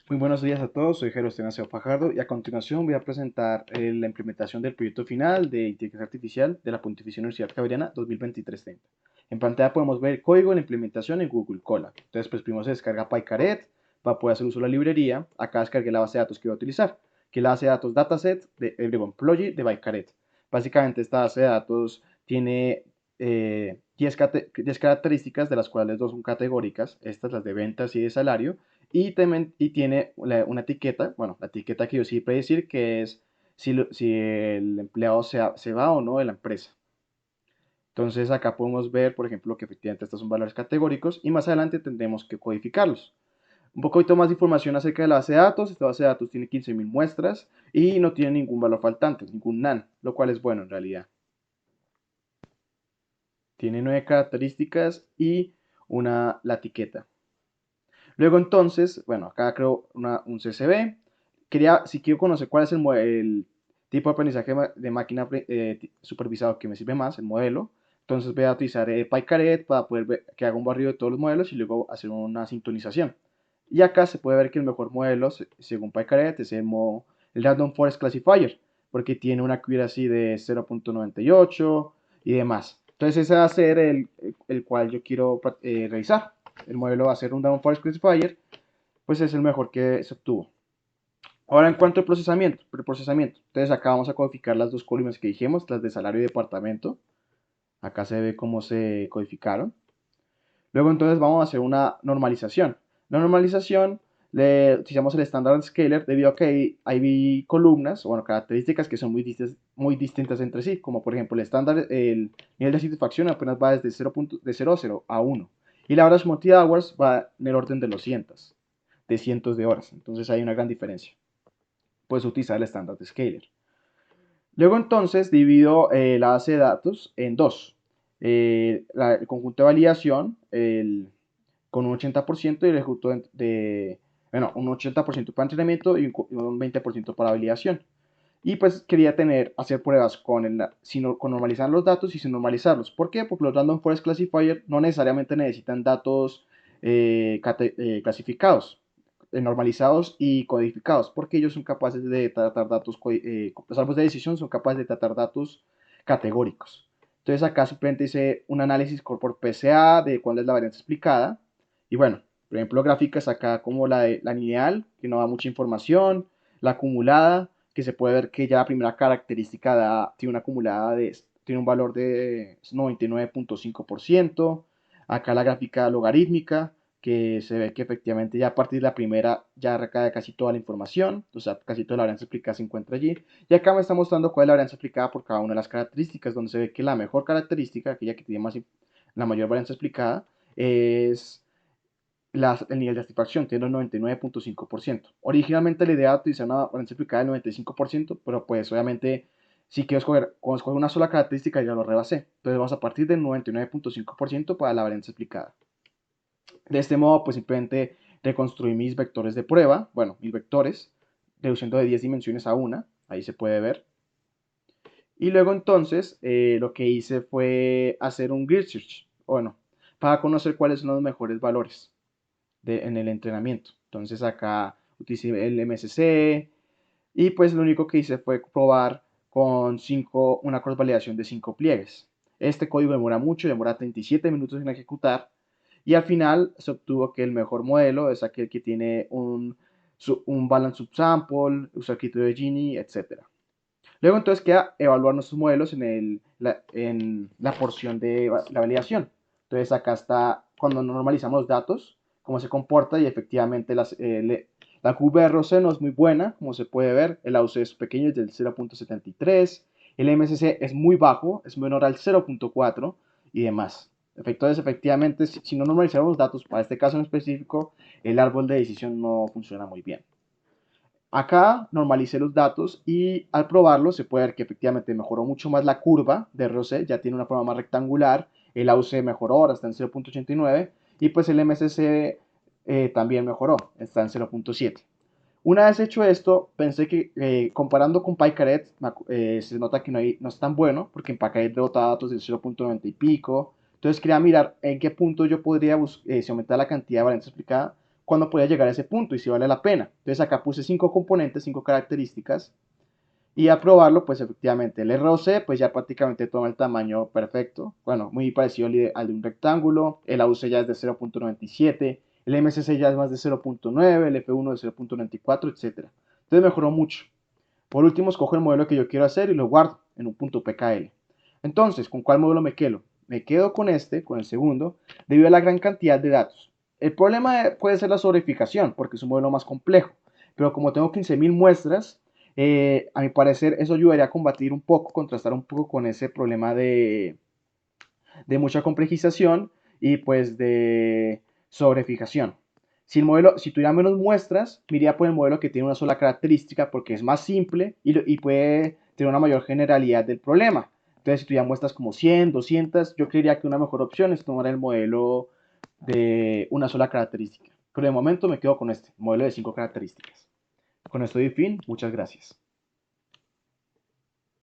Muy buenos días a todos, soy Jero Aseo Fajardo y a continuación voy a presentar la implementación del proyecto final de inteligencia artificial de la Pontificia Universidad Javeriana 2023-30. En pantalla podemos ver el código de la implementación en Google Colab. Entonces, pues primero se descarga PyCaret para poder hacer uso de la librería. Acá descargué la base de datos que voy a utilizar, que es la base de datos dataset de Employee de PyCaret. Básicamente esta base de datos tiene 10 características, de las cuales dos son categóricas, estas las de ventas y de salario, y tiene una etiqueta, bueno, la etiqueta que yo sí predecir que es si el empleado se va o no de la empresa. Entonces acá podemos ver, por ejemplo, que efectivamente estos son valores categóricos y más adelante tendremos que codificarlos. Un poquito más de información acerca de la base de datos. Esta base de datos tiene 15.000 muestras y no tiene ningún valor faltante, ningún NaN, lo cual es bueno en realidad. Tiene 9 características y la etiqueta. Luego entonces, bueno, acá creo un CSV. Si quiero conocer cuál es el tipo de aprendizaje de máquina supervisado que me sirve más, el modelo, entonces voy a utilizar PyCaret para poder ver, que haga un barrido de todos los modelos y luego hacer una sintonización. Y acá se puede ver que el mejor modelo, según PyCaret, es el Random Forest Classifier, porque tiene una accuracy de 0.98 y demás. Entonces ese va a ser el cual yo quiero revisar. El modelo va a ser un Random Forest Classifier, pues es el mejor que se obtuvo. Ahora en cuanto al preprocesamiento, entonces acá vamos a codificar las dos columnas que dijimos, las de salario y departamento. Acá se ve cómo se codificaron. Luego entonces vamos a hacer una normalización. La normalización le utilizamos el estándar scaler debido a que hay columnas, o bueno, características que son muy distintas entre sí, como por ejemplo el nivel de satisfacción apenas va desde 0 a 0 a 1 y la average monthly hours va en el orden de los cientos, de cientos de horas. Entonces hay una gran diferencia. Puedes utilizar el estándar de scaler. Luego entonces divido la base de datos en dos. El conjunto de validación con un 80% y el conjunto bueno, un 80% para entrenamiento y un 20% para validación. Y pues quería hacer pruebas con normalizar los datos y sin normalizarlos. ¿Por qué? Porque los Random Forest Classifier no necesariamente necesitan datos clasificados, normalizados y codificados, porque ellos son capaces de tratar datos, los árboles de decisión son capaces de tratar datos categóricos. Entonces acá simplemente hice un análisis por PCA de cuál es la varianza explicada. Y bueno, por ejemplo, gráficas acá como la lineal, que no da mucha información, la acumulada, que se puede ver que ya la primera característica tiene una acumulada tiene un valor de 99.5%. Acá la gráfica logarítmica, que se ve que efectivamente ya a partir de la primera ya recae casi toda la información, o sea, casi toda la varianza aplicada se encuentra allí. Y acá me está mostrando cuál es la varianza aplicada por cada una de las características, donde se ve que la mejor característica, aquella que tiene la mayor varianza aplicada, es el nivel de satisfacción, tiene el 99.5%. Originalmente la idea era utilizar una varianza aplicada del 95%, pero pues obviamente si quiero cuando escoger una sola característica ya lo rebasé. Entonces vamos a partir del 99.5% para la varianza aplicada. De este modo, pues simplemente reconstruí mis vectores de prueba, bueno, mis vectores, reduciendo de 10 dimensiones a una, ahí se puede ver. Y luego entonces lo que hice fue hacer un grid search, bueno, para conocer cuáles son los mejores valores en el entrenamiento. Entonces acá utilicé el MSC y pues lo único que hice fue probar con una cross validación de 5 pliegues. Este código demora mucho, demora 37 minutos en ejecutar y al final se obtuvo que el mejor modelo es aquel que tiene un balance subsample, usa el criterio de Gini, etc. Luego entonces queda evaluar nuestros modelos en la porción de la validación. Entonces acá está cuando normalizamos los datos, cómo se comporta y efectivamente la QBRC no es muy buena, como se puede ver, el AUC es pequeño, es del 0.73, el MSC es muy bajo, es menor al 0.4 y demás. Entonces efectivamente si no normalizamos los datos, para este caso en específico, el árbol de decisión no funciona muy bien. Acá normalicé los datos y al probarlo se puede ver que efectivamente mejoró mucho más la curva de ROC, ya tiene una forma más rectangular, el AUC mejoró, ahora está en 0.89 y pues el MSC también mejoró, está en 0.7. Una vez hecho esto, pensé que comparando con PyCaret se nota que no es tan bueno, porque en PyCaret rebota datos del 0.90 y pico. Entonces quería mirar en qué punto yo podría, si aumentar la cantidad de varianza explicada, cuándo podía llegar a ese punto y si vale la pena. Entonces acá puse 5 componentes, 5 características y a probarlo, pues efectivamente el ROC pues ya prácticamente toma el tamaño perfecto, bueno, muy parecido al de un rectángulo, el AUC ya es de 0.97, el MSC ya es más de 0.9, el F1 de 0.94, etc. Entonces mejoró mucho. Por último, escojo el modelo que yo quiero hacer y lo guardo en un punto .pkl. Entonces, ¿con cuál modelo me quedo? Me quedo con este, con el segundo, debido a la gran cantidad de datos. El problema puede ser la sobrefijación, porque es un modelo más complejo, pero como tengo 15.000 muestras, a mi parecer eso ayudaría a combatir un poco, contrastar un poco con ese problema de mucha complejización y pues de sobrefijación. Si tuviera menos muestras, me iría por el modelo que tiene una sola característica porque es más simple y puede tener una mayor generalidad del problema. Entonces, si tuviera muestras como 100, 200, yo creería que una mejor opción es tomar el modelo de una sola característica. Pero de momento me quedo con este, modelo de 5 características. Con esto doy fin, muchas gracias.